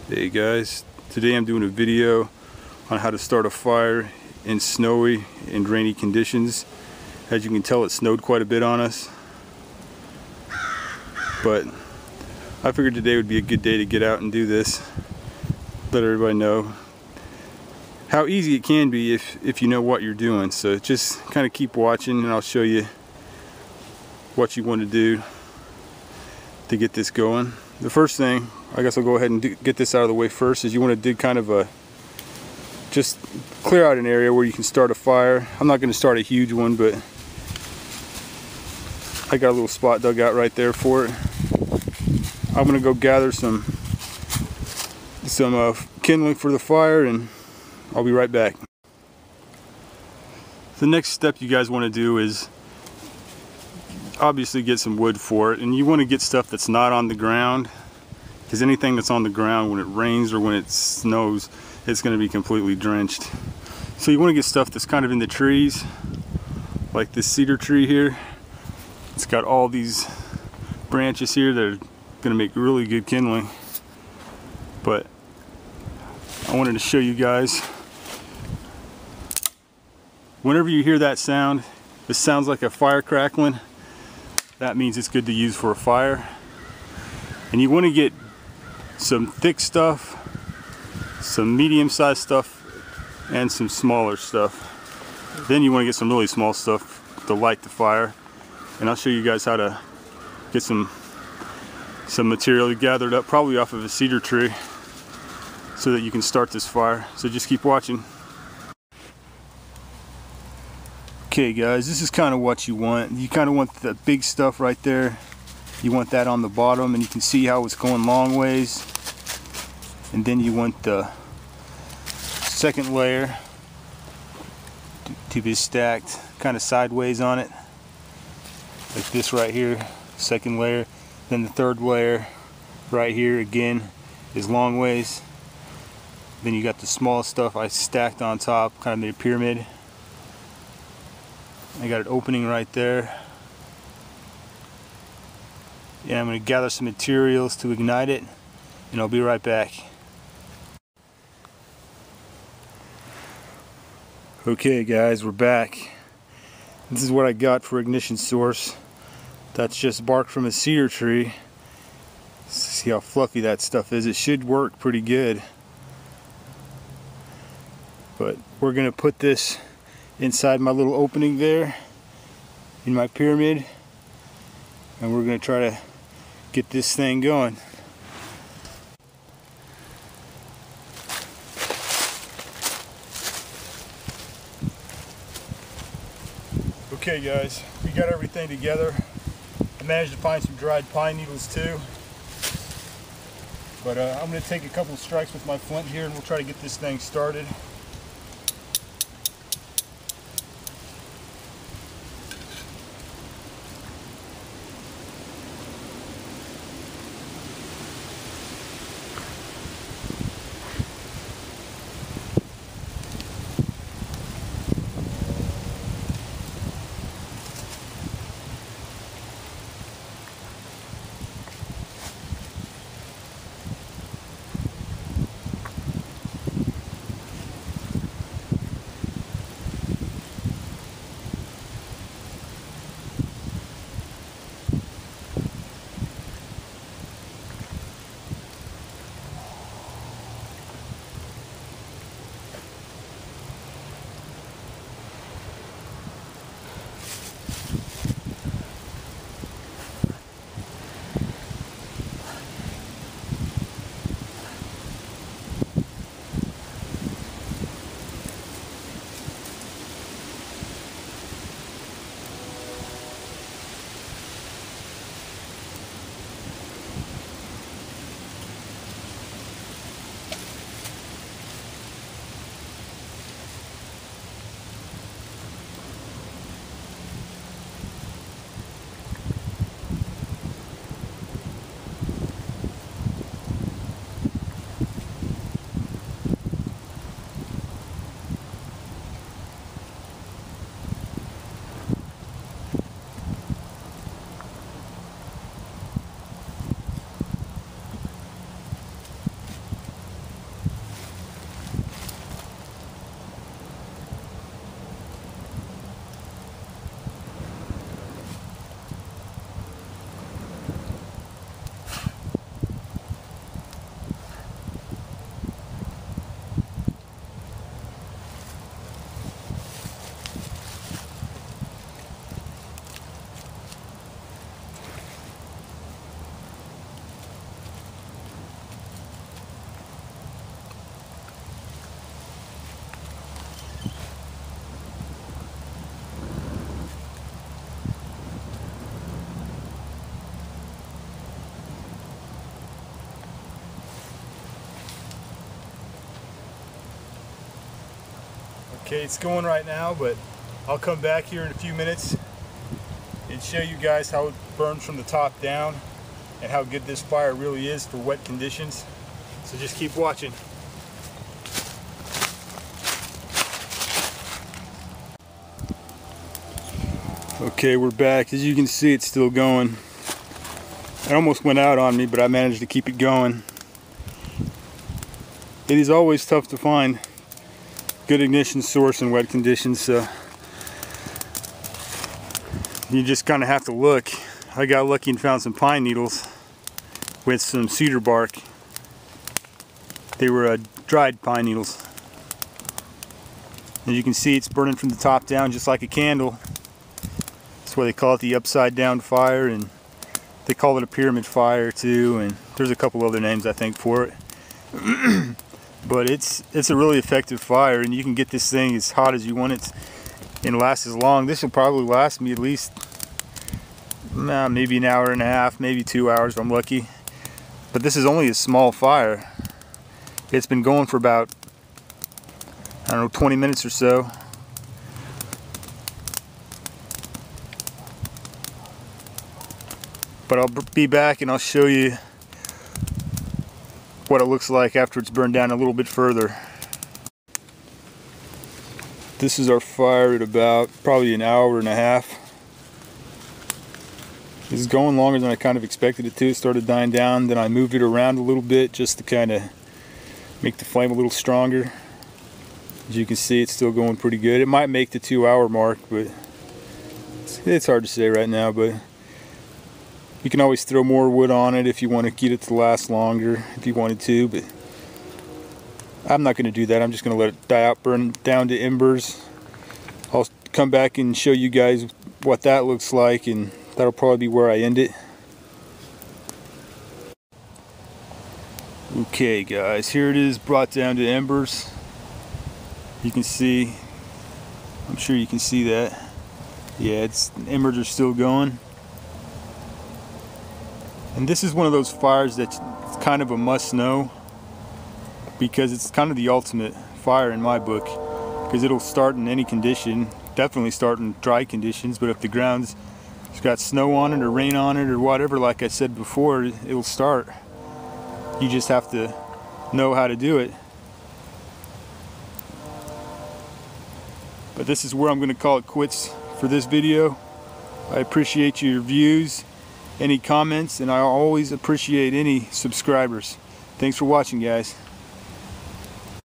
Hey guys, today I'm doing a video on how to start a fire in snowy and rainy conditions. As you can tell, it snowed quite a bit on us, but I figured today would be a good day to get out and do this. Let everybody know how easy it can be if you know what you're doing. So just kind of keep watching and I'll show you what you want to do to get this going. The first thing, I guess I'll go ahead and get this out of the way first, is you want to dig kind of just clear out an area where you can start a fire. I'm not going to start a huge one, but I got a little spot dug out right there for it. I'm going to go gather some kindling for the fire, and I'll be right back. The next step you guys want to do is obviously get some wood for it, and you want to get stuff that's not on the ground, because anything that's on the ground, when it rains or when it snows, it's going to be completely drenched. So you want to get stuff that's kind of in the trees, like this cedar tree here. It's got all these branches here that are going to make really good kindling. But I wanted to show you guys, whenever you hear that sound, it sounds like a fire crackling. That means it's good to use for a fire. And you want to get some thick stuff, some medium-sized stuff, and some smaller stuff. Then you want to get some really small stuff to light the fire. And I'll show you guys how to get some material gathered up, probably off of a cedar tree, so that you can start this fire. So just keep watching. Okay guys, this is kind of what you want. You kind of want the big stuff right there. You want that on the bottom, and you can see how it's going long ways. And then you want the second layer to be stacked kind of sideways on it, like this right here, second layer. Then the third layer right here again is long ways. Then you got the small stuff I stacked on top, kind of made a pyramid. I got an opening right there. And I'm going to gather some materials to ignite it, and I'll be right back. Okay guys, we're back. This is what I got for ignition source. That's just bark from a cedar tree. See how fluffy that stuff is. It should work pretty good. But we're going to put this inside my little opening there in my pyramid, and we're going to try to get this thing going. Okay guys, we got everything together. I managed to find some dried pine needles too. But I'm going to take a couple of strikes with my flint here, and we'll try to get this thing started. Okay, it's going right now, but I'll come back here in a few minutes and show you guys how it burns from the top down and how good this fire really is for wet conditions. So just keep watching. Okay, we're back. As you can see, it's still going. It almost went out on me, but I managed to keep it going. It is always tough to find good ignition source in wet conditions, so you just kind of have to look. I got lucky and found some pine needles with some cedar bark. They were dried pine needles. As you can see, it's burning from the top down just like a candle. That's why they call it the upside down fire, and they call it a pyramid fire too, and there's a couple other names I think for it. But it's a really effective fire, and you can get this thing as hot as you want it and last as long. This will probably last me at least maybe an hour and a half, maybe 2 hours if I'm lucky. But this is only a small fire. It's been going for about, I don't know, 20 minutes or so. But I'll be back and I'll show you what it looks like after it's burned down a little bit further. This is our fire at about probably an hour and a half. This is going longer than I kind of expected it to. It started dying down, then I moved it around a little bit just to kind of make the flame a little stronger. As you can see, it's still going pretty good. It might make the 2-hour mark, but it's hard to say right now. But you can always throw more wood on it if you want to get it to last longer, if you wanted to, but I'm not going to do that. I'm just going to let it die out, burn down to embers. I'll come back and show you guys what that looks like, and that'll probably be where I end it. Okay guys, here it is, brought down to embers. You can see, I'm sure you can see that. Yeah, embers are still going. And this is one of those fires that's kind of a must-know, because it's kind of the ultimate fire in my book, because it'll start in any condition, definitely start in dry conditions, but if the ground's got snow on it or rain on it or whatever, like I said before, it'll start. You just have to know how to do it. But this is where I'm going to call it quits for this video. I appreciate your views, any comments, and I always appreciate any subscribers. Thanks for watching, guys.